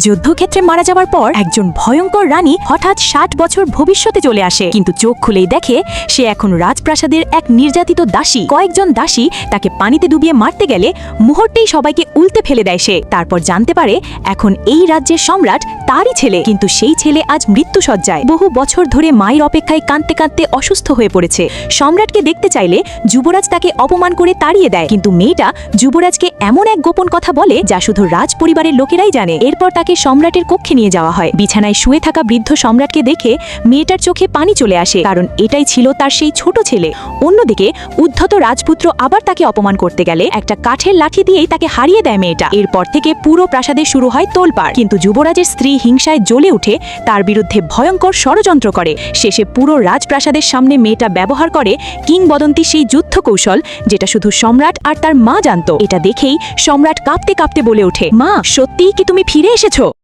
যুদ্ধক্ষেত্রে মারা যাওয়ার পর একজন ভয়ঙ্কর রানী হঠাৎ ৬০ বছর ভবিষ্যতে চলে আসে, কিন্তু চোখ খুলেই দেখে সে এখন রাজপ্রাসাদের এক নির্যাতিত দাসী। কয়েকজন দাসী তাকে পানিতে ডুবিয়ে মারতে গেলে মুহূর্তেই সবাইকে উল্টে ফেলে দেয় সে। তারপর জানতে পারে এখন এই রাজ্যের সম্রাট তারই ছেলে, কিন্তু সেই ছেলে আজ মৃত্যুসজ্জায়। বহু বছর ধরে মায়ের অপেক্ষায় কাঁদতে কাঁদতে অসুস্থ হয়ে পড়েছে। সম্রাটকে দেখতে চাইলে যুবরাজ তাকে অপমান করে তাড়িয়ে দেয়, কিন্তু মেয়েটা যুবরাজকে এমন এক গোপন কথা বলে যা শুধু রাজ পরিবারের লোকেরাই জানে। এরপর তাকে সম্রাটের কক্ষে নিয়ে যাওয়া হয়। বিছানায় শুয়ে থাকা বৃদ্ধ সম্রাটকে দেখে মেয়েটার চোখে পানি চলে আসে, কারণ এটাই ছিল তার সেই ছোট ছেলে। অন্যদিকে উদ্ধত রাজপুত্র আবার তাকে অপমান করতে গেলে একটা কাঠের লাঠি দিয়েই তাকে হারিয়ে দেয় মেয়েটা। এরপর থেকে পুরো প্রাসাদে শুরু হয় তোলপাড়, কিন্তু যুবরাজের স্ত্রী হিংসায় জ্বলে উঠে তার বিরুদ্ধে ভয়ঙ্কর ষড়যন্ত্র করে। শেষে পুরো রাজপ্রাসাদের সামনে মেয়েটা ব্যবহার করে কিংবদন্তি সেই যুদ্ধ কৌশল, যেটা শুধু সম্রাট আর তার মা জানত। এটা দেখেই সম্রাট কাঁপতে কাঁপতে বলে ওঠে, মা, সত্যিই কি তুমি ফিরে এসেছো?